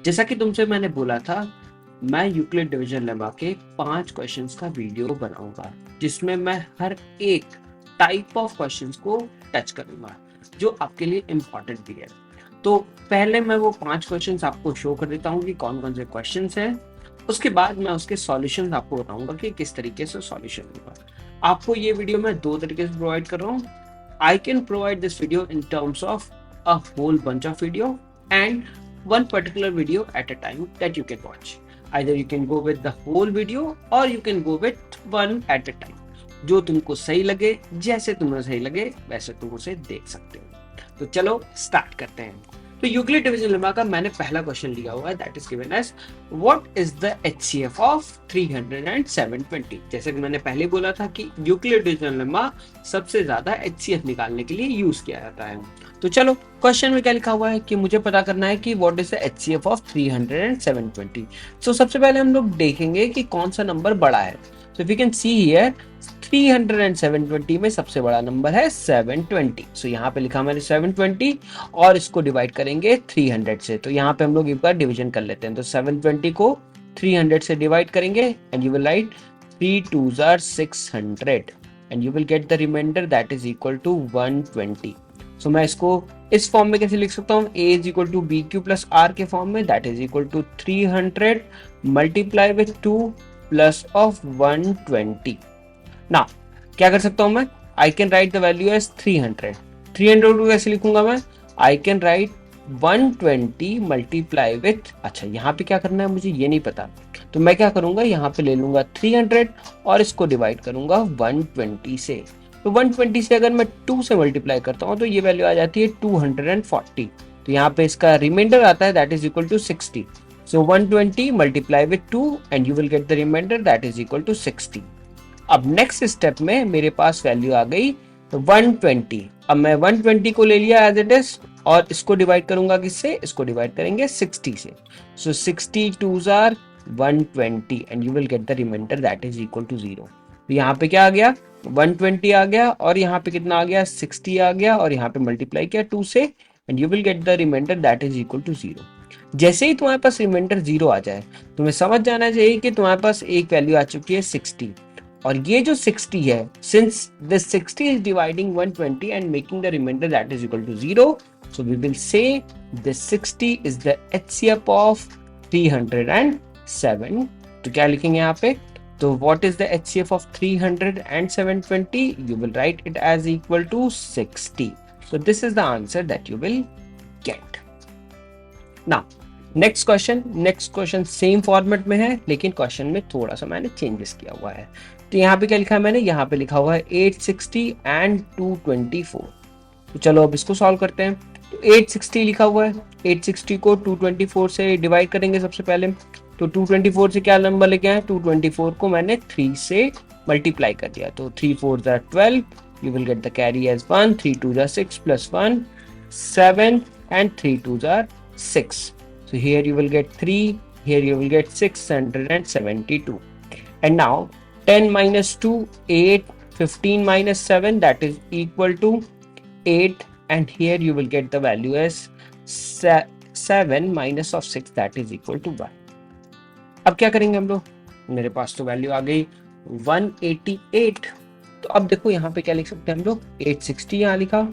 जैसा कि तुमसे मैंने बोला था, मैं यूक्लिड डिवीजन लेमा के 5 क्वेश्चंस का वीडियो बनाऊंगा, जिसमें मैं हर एक टाइप ऑफ क्वेश्चंस को टच करूंगा, जो आपके लिए इम्पोर्टेंट भी है। तो पहले मैं वो 5 क्वेश्चंस आपको शो कर देता हूँ कि कौन कौन से क्वेश्चंस हैं। उसके बाद मैं उसके सॉल्यूशंस आपको बताऊंगा कि किस तरीके से सॉल्यूशन होगा। आपको ये वीडियो मैं 2 तरीके से प्रोवाइड कर रहा हूँ। I can provide this video in terms of a whole bunch of video and one particular video at a time that you can watch. Either you can go with the whole video or you can go with one at a time. जो तुमको सही लगे, जैसे तुम्हें सही लगे वैसे तुम उसे देख सकते हो। तो चलो स्टार्ट करते हैं। तो यूक्लिड डिवीजन लेमा का मैंने पहला क्वेश्चन लिया हुआ है, that is given as what is the HCF of 300 and 720। जैसे कि मैंने पहले बोला था कि यूक्लिड डिवीजन लेमा सबसे ज्यादा एचसीएफ निकालने के लिए यूज किया जाता है। तो चलो क्वेश्चन में क्या लिखा हुआ है कि मुझे पता करना है कि what is the HCF of 300 and 720। सो सबसे पहले हम लोग देखेंगे कि कौन सा नंबर बड़ा है। So if you can see here 300 and 720 में सबसे बड़ा नंबर है 720। सो यहाँ पे लिखा मैंने 720 और इसको डिवाइड करेंगे 300 से। तो यहाँ पे हम लोग इसका डिवीजन कर लेते हैं। तो 720 को 300 से डिवाइड करेंगे and you will write 3 2s are 600 and you will get the remainder that is equal to 120। So मैं इसको इस फॉर्म में कैसे लिख सकता हूँ, a is equal to B q plus R के फॉर्म में, that is equal to 300 multiply with 2 plus of 120। ना क्या कर सकता हूं मैं, I can write the value as 300। 300 को कैसे लिखूंगा मैं, I can write 120 multiply with, अच्छा यहाँ पे क्या करना है मुझे ये नहीं पता, तो मैं क्या करूंगा यहाँ पे ले लूंगा 300 और इसको डिवाइड करूंगा 120 से। तो 120 से अगर मैं 2 से मल्टीप्लाई करता हूँ तो ये वैल्यू आ जाती है 240। तो यहाँ पे इसका रिमाइंडर आता है that is equal to 60। So 120 multiply with 2 and you will get the remainder that is equal to 60। अब नेक्स्ट स्टेप में मेरे पास वैल्यू आ गई 120। अब मैं 120 को ले लिया एज इट इज और इसको डिवाइड करूंगा किससे, इसको डिवाइड करेंगे 60 से। So 60 2s are 120 and you will get the remainder that is equal to 0। तो यहाँ पे क्या आ गया, 120 आ गया और यहाँ पे कितना आ गया, 60 आ गया और यहाँ पे मल्टीप्लाई किया 2 से and you will get the remainder that is equal to 0। जैसे ही तुम्हारे पास रिमाइंडर 0 आ जाए तुम्हें समझ जाना चाहिए कि तुम्हारे पास एक वैल्यू आ चुकी है 60। और ये जो 60 है, since this 60 is dividing 120 and making the remainder that is equal to 0, so we will say this 60 is the HCF of 307। तो क्या लिखेंगे यहाँ पे, तो what is the HCF of 300 and 720? You will write it as equal to 60. So this is the answer that you will get. Now next question same format में है लेकिन question में थोड़ा सा मैंने चेंजेस किया हुआ है। तो यहाँ पे क्या लिखा है मैंने, यहाँ पे लिखा हुआ है 860 एंड 224। तो चलो अब इसको सॉल्व करते हैं। तो 860 लिखा हुआ है, 860 को 224 से डिवाइड करेंगे सबसे पहले। तो 224 से क्या नंबर लेके आए, 224 को मैंने 3 से मल्टीप्लाई कर दिया। तो 3 4s are 12, you will get the carry as 1, 3 2s are 6 plus 1 7 and 3 2s are 6. So here you will get 3, here you will get 672. And now 10 minus 2, 8, 15 minus 7, that is equal to 8. And here you will get the value as 7 minus of 6, that is equal to 1. अब क्या करेंगे हम लोग, मेरे पास तो value आ गई 188। तो अब देखो यहाँ पे क्या लिख सकते हैं हम लोग, 860 यहाँ लिखा।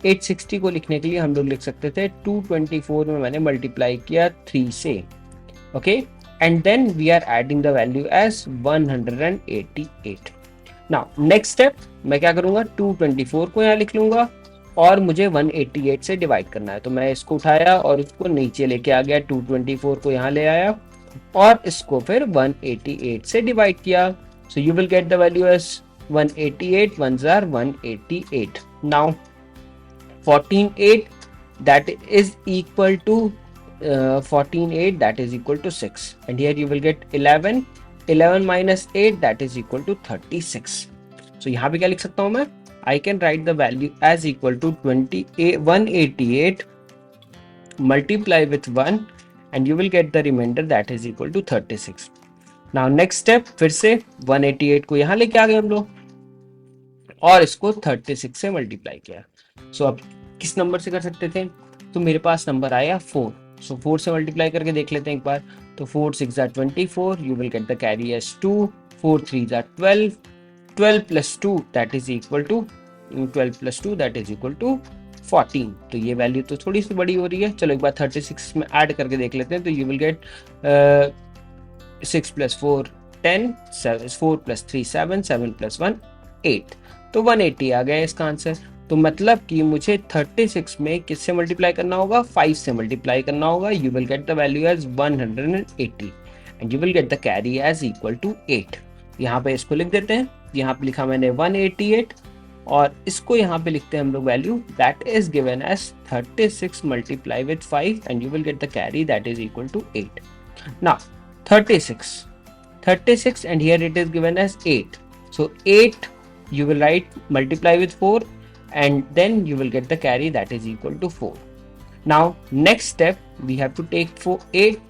860 को लिखने के लिए हम लोग लिख सकते थे 224 में मैंने मल्टीप्लाई किया 3 से, okay, and then we are adding the value as 188। Now next step मैं क्या करूंगा, 224 को यहाँ लिख लूंगा और मुझे 188 से डिवाइड करना है। तो मैं इसको उठाया और उसको नीचे लेके आ गया, 224 को यहाँ ले आया और इसको फिर 188 से डिवाइड किया। So you will get the value as 188 1s are 188। Now 148 that is equal to 148 that is equal to 6 and here you will get 11 minus 8 that is equal to 36। so यहाँ पे क्या लिख सकता हूँ मैं, I can write the value as equal to 188 multiply with 1 and you will get the remainder that is equal to 36। now next step फिर से 188 को यहाँ लेके आ गए हम लोग और इसको 36 से मल्टीप्लाई किया। सो अब किस नंबर से कर सकते थे, तो मेरे पास नंबर आया 4। सो 4 से मल्टीप्लाई करके देख लेते हैं एक बार। तो 4 6 are 24, you will get the carry as 2, 4 3 are 12, 12 plus 2 that is equal to 12 plus 2 that is equal to 14। तो ये वैल्यू तो थोड़ी सी बड़ी हो रही है, चलो एक बार 36 में ऐड करके देख लेते हैं। तो you will gate 6 plus 4 10, 4 plus 3 7, 7 plus 1 8, तो 180 आ गया इसका आंसर। तो मतलब कि मुझे 36 में किससे मल्टीप्लाई करना होगा, 5 से मल्टीप्लाई करना होगा। You will get the value as 180 and you will get the carry as equal to 8। यहाँ पे इसको लिख देते हैं, यहाँ पे लिखा मैंने 188 और इसको यहाँ पे लिखते हैं हम लोग value that is given as 36 multiply with 5 and you will get the carry that is equal to 8। Now 36 and here it is given as 8, so 8 you will write multiply with 4 and then you will get the carry that is equal to 4. Now next step we have to take 8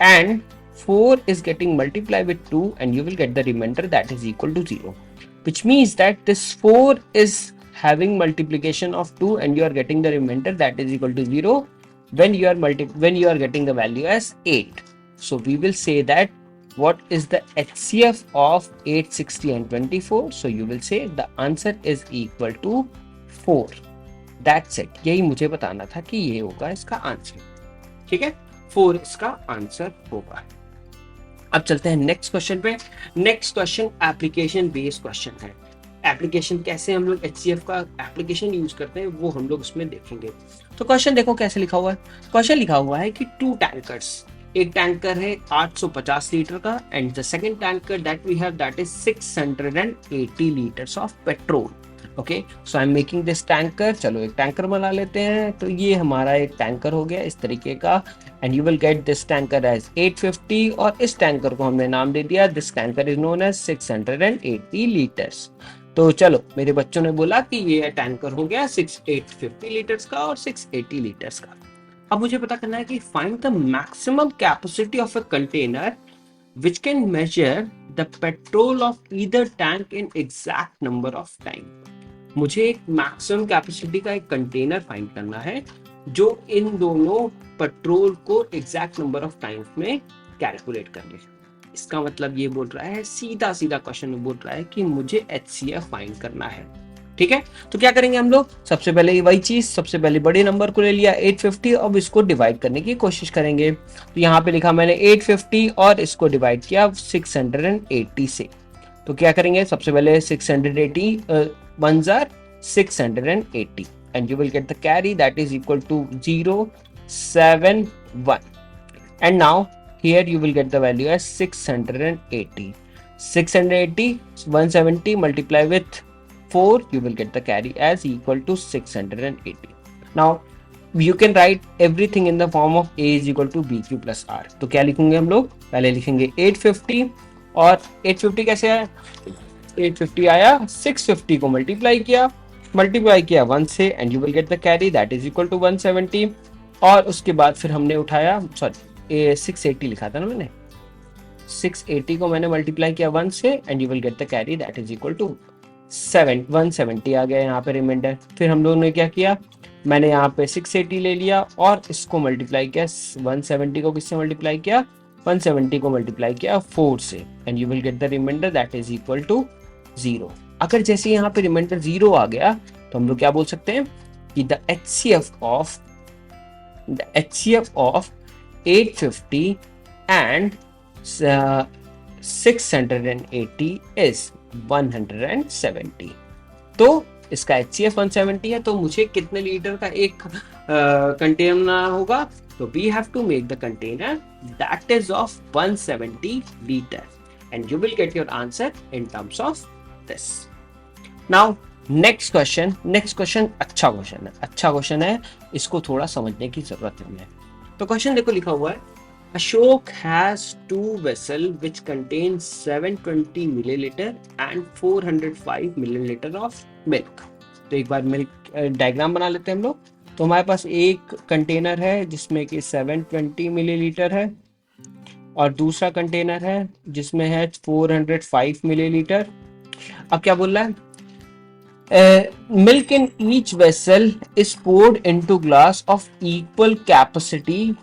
and 4 is getting multiplied with 2 and you will get the remainder that is equal to 0, which means that this 4 is having multiplication of 2 and you are getting the remainder that is equal to 0 when you are getting the value as 8. So we will say that what is the HCF of 8, 60 and 24? So you will say the answer is equal to 4. That's it. यही मुझे बताना था कि ये होगा इसका answer. ठीक है, 4 इसका आंसर होगा। अब चलते हैं नेक्स्ट क्वेश्चन पे। Next question application based question है। एप्लीकेशन कैसे हम लोग HCF का एप्लीकेशन यूज करते हैं वो हम लोग उसमें देखेंगे। तो क्वेश्चन देखो कैसे लिखा हुआ है। क्वेश्चन लिखा हुआ है कि 2 टैंकर्स, एक टैंकर है 850 लीटर का and the second tanker that we have that is 680 litres of petrol. Okay, so I am making this tanker. चलो एक टैंकर बना लेते हैं। तो ये हमारा एक टैंकर हो गया इस तरीके का and you will get this tanker as 850 और इस टैंकर को हमने नाम दे दिया, this tanker is known as 680 litres. तो चलो मेरे बच्चों ने बोला कि ये टैंकर हो गया 850 लीटर्स का और 680 लीटर्स का। अब मुझे पता करना है कि find the maximum capacity of a container which can measure the petrol of either tank in exact number of time. मुझे एक मैक्सिमम कैपेसिटी का एक कंटेनर फाइंड करना है जो इन दोनों पेट्रोल को एग्जैक्ट नंबर ऑफ टाइम्स में कैलकुलेट कर ले। इसका मतलब ये बोल रहा है, सीधा सीधा क्वेश्चन बोल रहा है कि मुझे HCF फाइंड करना है। ठीक है, तो क्या करेंगे हम लोग, सबसे पहले वही चीज, सबसे पहले बड़े नंबर को ले लिया 850, अब इसको डिवाइड करने की कोशिश करेंगे। तो यहाँ पे लिखा मैंने 850 और इसको डिवाइड किया 680 से। तो क्या करेंगे, सबसे पहले 680 1s are 680 and you will get the carry that is equal to 071 and now here you will get the value as 680 170 multiply with 4 you will get the carry as equal to 680. Now you can write everything in the form of A is equal to BQ plus R। तो क्या लिखेंगे हम लोग, पहले लिखेंगे 850 और 850 कैसे आया, 850 आया 650 को मल्टीप्लाई किया 1 से and you will get the carry that is equal to 170 और उसके बाद फिर हमने उठाया 680 लिखा था ना मैंने, 680 को मैंने मल्टीप्लाई किया 1 से and you will get the carry that is equal to 170 आ गया यहाँ पे रिमाइंडर। फिर हम लोगों ने क्या किया, मैंने यहाँ पे 680 ले लिया और इसको मल्टीप्लाई किया 170 को किससे मल्टीप्लाई किया, 170 को मल्टीप्लाई किया 4 से and you will get the remainder that is equal to 0। अगर जैसे यहाँ पे रिमाइंडर 0 आ गया तो हम लोग क्या बोल सकते हैं कि the HCF of 850 and 680 is 170। तो इसका HCF 170 है, तो मुझे कितने लीटर का एक कंटेनर होगा, तो we have to make the container that is of 170 litre and you will get your answer in terms of this. Now next question अच्छा क्वेश्चन है, इसको थोड़ा समझने की जरूरत है। तो क्वेश्चन देखो लिखा हुआ है, Ashok has 2 vessels which contain 720 milliliter and 405 milliliter of milk। तो एक बार मिल्क डायग्राम बना लेते हैं हम लोग। तो हमारे पास एक कंटेनर है जिसमें कि 720 मिलीलीटर है और दूसरा कंटेनर है जिसमें है 405 मिलीलीटर। अब क्या बोल रहा है, milk in each vessel is poured into glass of equal capacity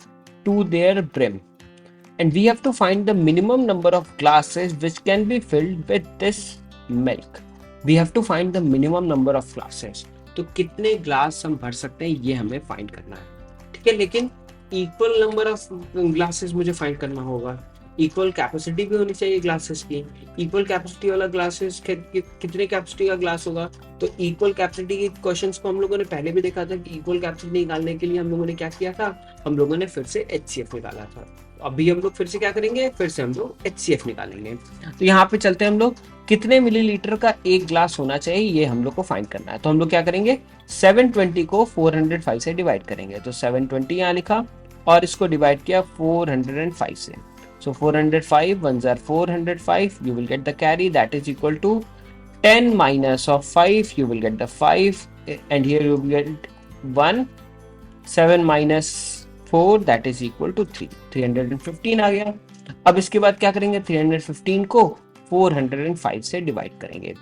to their brim. And we have to find the minimum number of glasses which can be filled with this milk. We have to find the minimum number of glasses. तो कितने glass हम भर सकते हैं ये हमें find करना है, ठीक है। लेकिन इक्वल नंबर ऑफ ग्लासेस मुझे फाइंड करना होगा, इक्वल कैपेसिटी भी होनी चाहिए ग्लासेस की। इक्वल कैपेसिटी वाला ग्लासेस कितने कैपेसिटी का ग्लास होगा, तो इक्वल कैपेसिटी के क्वेश्चंस को हम लोगों ने पहले भी देखा था कि इक्वल कैपेसिटी निकालने के लिए हम लोगों ने क्या किया था, हम लोगों ने फिर से HCF निकाला था। अभी हम लोग फिर से क्या करेंगे, फिर से हम लोग HCF निकालेंगे। तो यहाँ पे चलते हैं हम लोग, कितने मिलीलीटर का एक ग्लास होना चाहिए ये हम लोग को फाइंड करना है। तो हम लोग क्या करेंगे, 720 को 405 से डिवाइड करेंगे। तो 720 यहाँ लिखा और इसको डिवाइड किया 405 से। So 405 ones are 405. You will get the carry that is equal to 10 minus of 5. You will get the 5 and here you will get 1. 7 minus 4 that is equal to 3. 315 आ गया। अब इसके बाद क्या करेंगे, 315 को 405 से डिवाइड करेंगे।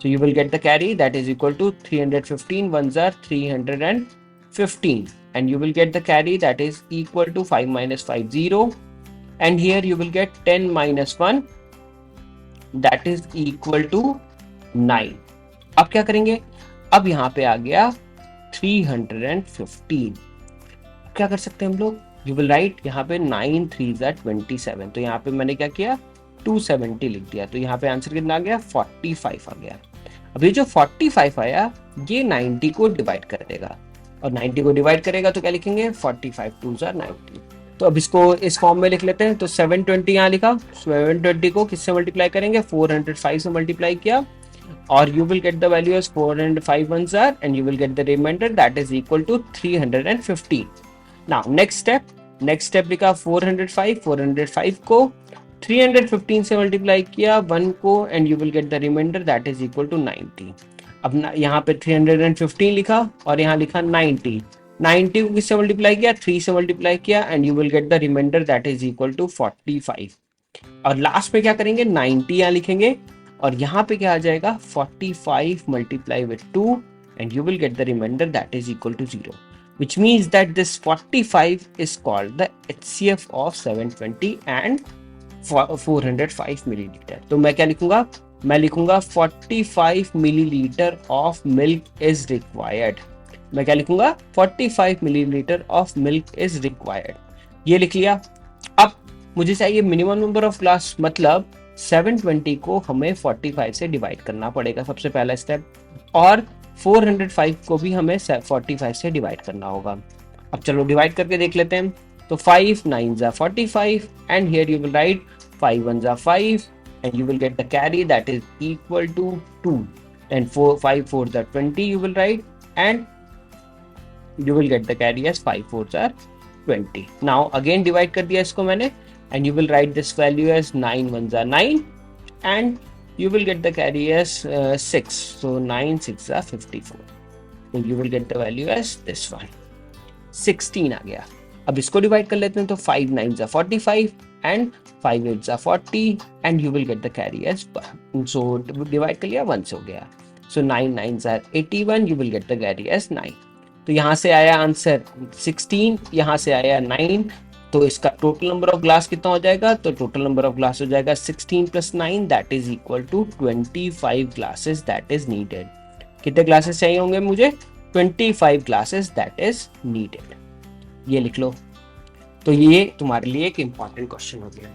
So you will get the carry that is equal to 315 ones are 315 and you will get the carry that is equal to 5 minus 5 0. And here you will get 10 minus 1 that is equal to 9. अब क्या करेंगे, अब यहाँ पे आ गया 315। क्या कर सकते हैं हम लोग, you will write यहाँ पे 9 3s are 27। तो यहाँ पे मैंने क्या किया, 270 लिख दिया। तो यहाँ पे आंसर कितना आ गया, 45 आ गया। अब ये जो 45 आया ये 90 को डिवाइड कर देगा और 90 को डिवाइड करेगा तो क्या लिखेंगे, 45 2s are 90। तो अब इसको इस फॉर्म में लिख लेते हैं। तो 720 यहाँ लिखा, 720 को किससे मल्टीप्लाई करेंगे, 405 से मल्टीप्लाई किया और you will get the value as 405 ones are and you will get the remainder that is equal to 315. Now next step लिखा 405 को 315 से मल्टीप्लाई किया 1 को and you will get the remainder that is equal to 90. अब यहाँ पे 315 लिखा और यहाँ लिखा 90 को किससे मल्टीप्लाई किया, 3 से मल्टीप्लाई किया and you will get the remainder that is equal to 45। और लास्ट में क्या करेंगे, 90 यहाँ लिखेंगे और यहाँ पे क्या आ जाएगा, 45 multiply with 2 and you will get the remainder that is equal to 0, which means that this 45 is called the HCF of 720 and 405 milliliter. तो मैं क्या लिखूंगा, मैं लिखूंगा 45 millilitre of milk is required. मैं क्या लिखूंगा, 45 millilitre of milk is required, ये लिख लिया। अब मुझे चाहिए मिनिमम नंबर ऑफ ग्लास, मतलब 720 को हमें 45 से डिवाइड करना पड़ेगा सबसे पहला स्टेप, और 405 को भी हमें 45 से डिवाइड करना होगा। अब चलो डिवाइड करके देख लेते हैं। तो 5 9s are 45 and here you will write 5 1s are 5 and you will get the carry that is equal to 2 and 5 4s are 20 you will write and you will get the carry as 5 4s are 20. Now again divide कर दिया इसको मैंने and you will write this value as 9 1s are 9 and you will get the carry as 6. So 9 6 are 54. So you will get the value as this one. 16 आ गया। अब इसको divide कर लेते हैं। तो 5 9s are 45 and 5 8s are 40 and you will get the carry as 1. So divide कर लिया, 1 से हो गया। So 9 9s are 81, you will get the carry as 9. तो यहाँ से आया आंसर 16, यहाँ से आया 9, तो इसका टोटल नंबर ऑफ ग्लास कितना हो जाएगा, तो टोटल नंबर ऑफ ग्लास हो जाएगा 16 + 9 that is equal to 25 glasses that is needed. कितने ग्लासेस चाहिए होंगे मुझे, 25 ग्लासेस दैट इज नीडेड, ये लिख लो। तो ये तुम्हारे लिए एक इंपॉर्टेंट क्वेश्चन हो गया।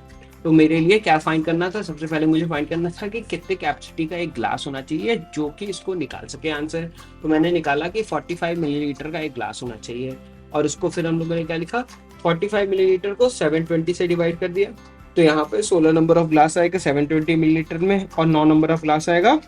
तो मेरे लिए क्या फाइंड करना था, सबसे पहले मुझे फाइंड करना था कि कितने कैपेसिटी का एक ग्लास होना चाहिए जो कि इसको निकाल सके आंसर। तो मैंने निकाला कि 45 मिलीलीटर का एक ग्लास होना चाहिए और उसको फिर हम लोगों ने क्या लिखा, 45 मिलीलीटर को 720 से डिवाइड कर दिया। तो यहाँ पे 16 नंबर ऑफ ग्लास आएगा 720 मिलीलीटर में और 9 नंबर ऑफ ग्लास आएगा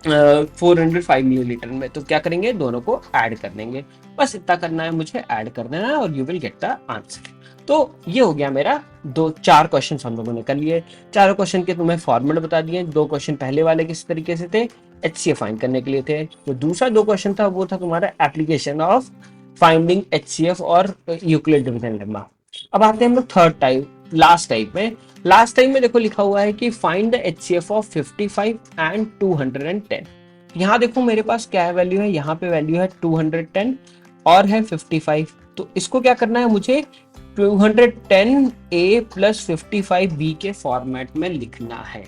405 मिलीलीटर में। तो क्या करेंगे, दोनों को ऐड कर देंगे, बस इतना करना है मुझे, ऐड कर देना है और you will get the answer. तो ये हो गया मेरा 4 क्वेश्चन हम लोगों ने कर लिए। चारों क्वेश्चन के तुम्हें फॉर्मूला बता दिए। 2 क्वेश्चन पहले वाले किस तरीके से थे, HCF फाइंड करने के लिए थे। तो दूसरा 2 क्वेश्चन था वो था तुम्हारा एप्लीकेशन ऑफ फाइंडिंग HCF और यूक्लिड डिवीजन लेम्मा। अब आते हैं हम लोग थर्ड टाइप, लास्ट टाइप में। लास्ट टाइप में देखो लिखा हुआ है कि find the HCF of 55 and 210। यहाँ देखो मेरे पास क्या है, वैल्यू है, यहाँ पे वैल्यू है 210 और है 55। तो इसको क्या करना है मुझे, 210A प्लस 55B के फॉर्मेट में लिखना है।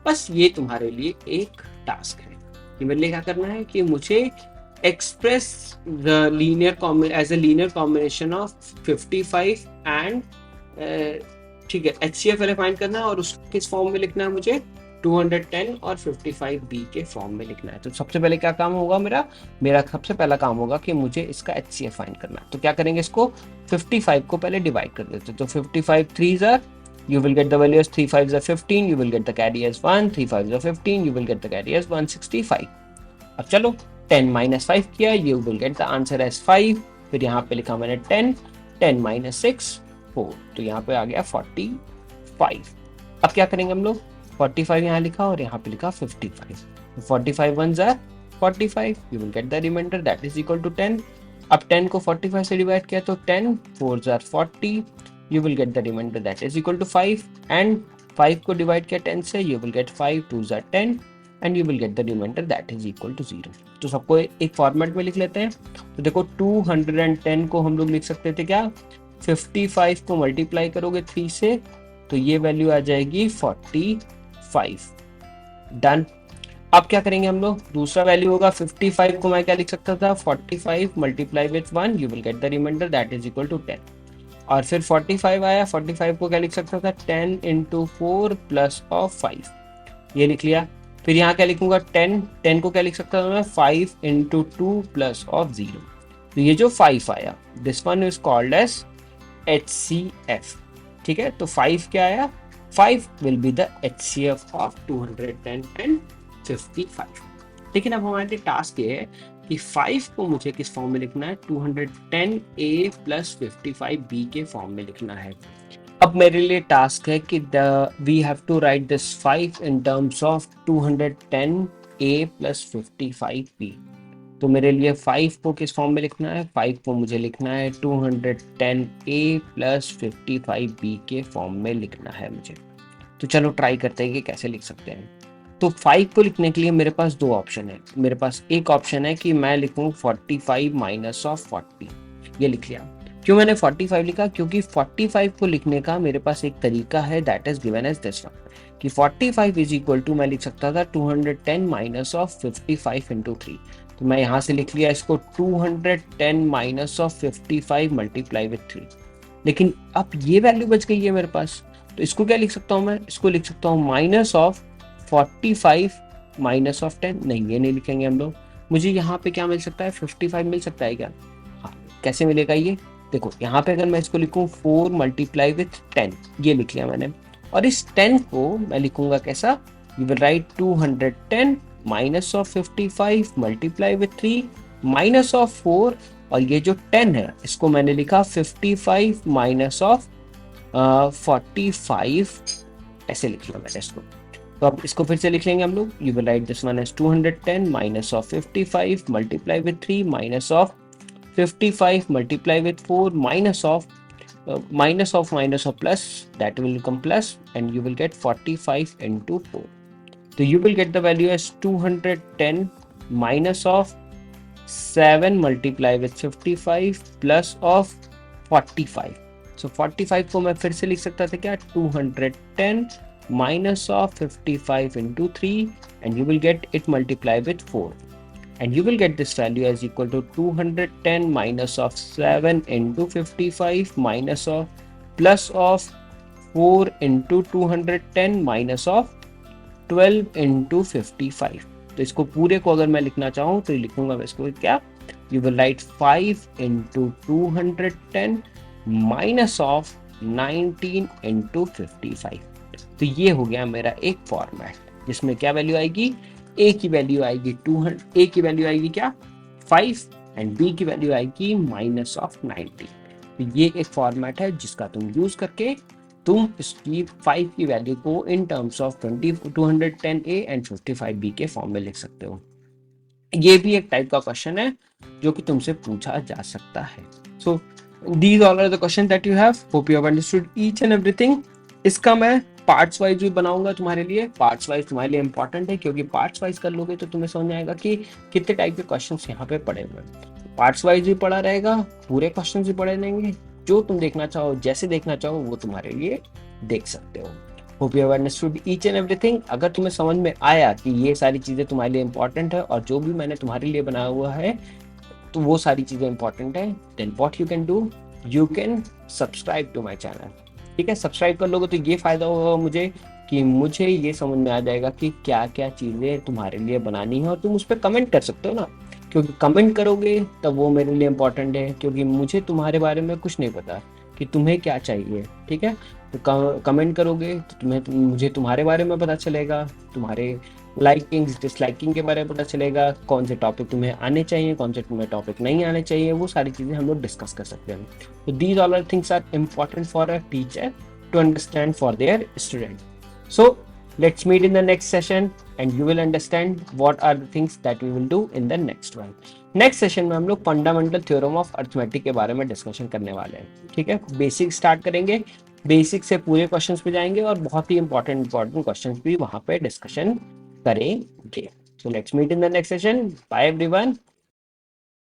बस ये तुम्हारे लिए एक टास्क है कि मेरे लिए क्या करना है कि मुझे express the linear as a linear combination of 55 and ठीक है HCF वाले फाइंड करना है और उसको किस फॉर्म में लिखना है मुझे 210 और 55B के फॉर्म में लिखना है। तो सबसे पहले क्या काम होगा मेरा सबसे पहला काम होगा कि मुझे इसका HCF फाइंड करना है। तो क्या करेंगे, इसको 55 को पहले डिवाइड कर देते हैं। तो 55 3s are, you will get the value as 3 5s are 15, you will get the carry as 1, 3 5s are 15, you will get the carry as 165। अब चलो 10 minus 5 किया, you will get the answer as 5। फिर यहाँ पे लिखा मैंने 10, 10 minus 6 4, तो यहाँ पे आ गया 45। अब क्या करेंगे हम लोग, 45 यहाँ लिखा और यहाँ पे लिखा 55। 45 ones are 45, you will get the remainder that is equal to 10। अब 10 को 45 से डिवाइड किया तो 10 4s are 40, you will get the remainder that is equal to 5। and 5 को डिवाइड किया 10 से, you will get 5 2s are 10 and you will get the remainder that is equal to 0। तो सबको एक फॉर्मेट में लिख लेते हैं। तो देखो 210 को हम लोग लिख सकते थे क्या, 55 को मल्टीप्लाई करोगे 3 से तो ये वैल्यू आ जाएगी 45। डन। अब क्या करेंगे हम लोग, दूसरा वैल्यू होगा 55 को मैं क्या लिख सकता था, 45 multiply with 1, you will get the remainder that is equal to 10। और फिर 45 आया, 45 को क्या लिख सकता था, 10 इंटू 4 प्लस ऑफ 5, ये लिख लिया। फिर यहाँ क्या लिखूंगा, 10 को क्या लिख सकता था मैं, 5 इंटू 2 प्लस ऑफ 0। तो ये जो 5 आया, this one is called as HCF। ठीक है, तो 5 क्या आया, 5 will be the HCF of 210 and 55। लेकिन अब हमारे लिए टास्क ये है कि 5 को मुझे किस फॉर्म में लिखना है, 210A प्लस 55B के फॉर्म में लिखना है। अब मेरे लिए टास्क है कि we have to write this 5 in terms of 210A plus 55B। तो मेरे लिए 5 को किस फॉर्म में लिखना है, 5 को मुझे लिखना है 210A प्लस 55B के फॉर्म में लिखना है मुझे। तो चलो ट्राई करते हैं कि कैसे लिख सकते हैं। तो 5 को लिखने के लिए मेरे पास दो ऑप्शन है। मेरे पास एक ऑप्शन है कि मैं लिखूं 45 माइनस ऑफ 40, ये लिख लिया। क्यों मैंने 45 लिखा, क्योंकि 45 को लिखने का मेरे पास एक तरीका है, that is given as this one, कि 45 इज इक्वल टू मैं लिख सकता था 210 माइनस ऑफ 55 इंटू 3। तो मैं यहाँ से लिख लिया इसको 210 माइनस ऑफ 55 मल्टीप्लाई विथ 3। लेकिन अब ये वैल्यू बच गई है मेरे पास, तो इसको क्या लिख सकता हूँ मैं, इसको लिख सकता हूँ माइनस ऑफ 45 माइनस ऑफ 10। नहीं, ये नहीं लिखेंगे हम लोग। मुझे यहाँ पे क्या मिल सकता है, 55 मिल सकता है क्या, हाँ। कैसे मिलेगा ये, देखो यहाँ पे अगर मैं इसको लिखूँ 4 मल्टीप्लाई विथ 10, ये लिख लिया मैंने। और इस 10 को मैं लिखूंगा कैसा, you will right 210 minus of 55 multiply with 3 minus of 4, और ये जो 10 है इसको मैंने लिखा 55 माइनस ऑफ 45, ऐसे लिख लिया मैंने इसको। तो अब इसको फिर से लिख लेंगे हम लोग, you will write this one as 210 minus of 55 multiply with 3 minus of 55 multiply with 4 minus of plus, that will become plus and you will get 45 into 4. So you will get the value as 210 minus of 7 multiply with 55 plus of 45. So 45 को मैं फिर से लिख सकता था क्या, 210 minus of 55 into 3 and you will get it multiply with 4. And you will get this value as equal to 210 minus of 7 into 55 minus of plus of 4 into 210 minus of 12 into 55। तो इसको पूरे को अगर मैं लिखना चाहूँ तो लिखूंगा मैं इसको क्या, you will write 5 into 210 minus of 19 into 55। तो ये हो गया मेरा एक फॉर्मेट जिसमें क्या वैल्यू आएगी, ए की वैल्यू आएगी 200, ए की वैल्यू आएगी क्या 5 एंड बी की वैल्यू आएगी माइनस ऑफ 90। तो ये एक फॉर्मेट है जिसका तुम यूज करके तुम इसकी 5 की वैल्यू को इन terms of 210A and 55B के फॉर्म में लिख सकते हो। ये भी एक टाइप का क्वेश्चन है जो कि तुमसे पूछा जा सकता है। So these all are the question that you have, hope you have understood each and everything. इसका मैं पार्ट्स वाइज भी बनाऊंगा तुम्हारे लिए। पार्ट्स वाइज तुम्हारे लिए इंपॉर्टेंट है क्योंकि पार्ट्स वाइज कर लोगे तो तुम्हें समझ आएगा कि कितने टाइप के क्वेश्चंस यहाँ पे पड़े हुए हैं। पार्ट्स वाइज भी पढ़ा रहेगा, पूरे क्वेश्चन भी पढ़े रहेंगे, जो तुम देखना चाहो, जैसे देखना चाहो, वो तुम्हारे लिए देख सकते हो। Hope you have understood each and everything. अगर तुम्हें समझ में आया कि ये सारी चीज़ें तुम्हारे लिए इंपॉर्टेंट है और जो भी मैंने तुम्हारे लिए बनाया हुआ है तो वो सारी चीज़ें इंपॉर्टेंट है, then what you can do, you can subscribe to my channel. ठीक है, सब्सक्राइब कर लोगे तो ये फ़ायदा होगा मुझे कि मुझे ये समझ में आ जाएगा कि क्या क्या चीज़ें तुम्हारे लिए बनानी है, और तुम उस पर कमेंट कर सकते हो ना, क्योंकि कमेंट करोगे तब वो मेरे लिए इम्पोर्टेंट है, क्योंकि मुझे तुम्हारे बारे में कुछ नहीं पता कि तुम्हें क्या चाहिए। ठीक है, तो कमेंट करोगे तो मुझे तुम्हारे बारे में पता चलेगा, तुम्हारे लाइकिंग डिसलाइकिंग के बारे में पता चलेगा, कौन से टॉपिक तुम्हें आने चाहिए, कौन से तुम्हें टॉपिक नहीं आने चाहिए, वो सारी चीज़ें हम लोग डिस्कस कर सकते हैं। तो these all are things are important for a teacher to understand for their student. So let's meet in the next session and you will understand what are the things that we will do in the next one. Next session में हम लोग fundamental theorem of arithmetic के बारे में discussion करने वाले हैं। ठीक है, बेसिक स्टार्ट करेंगे, बेसिक से पूरे क्वेश्चंस पे जाएंगे और बहुत ही इंपॉर्टेंट क्वेश्चंस भी वहां पे डिस्कशन करेंगे। So let's meet in the next session. Bye everyone.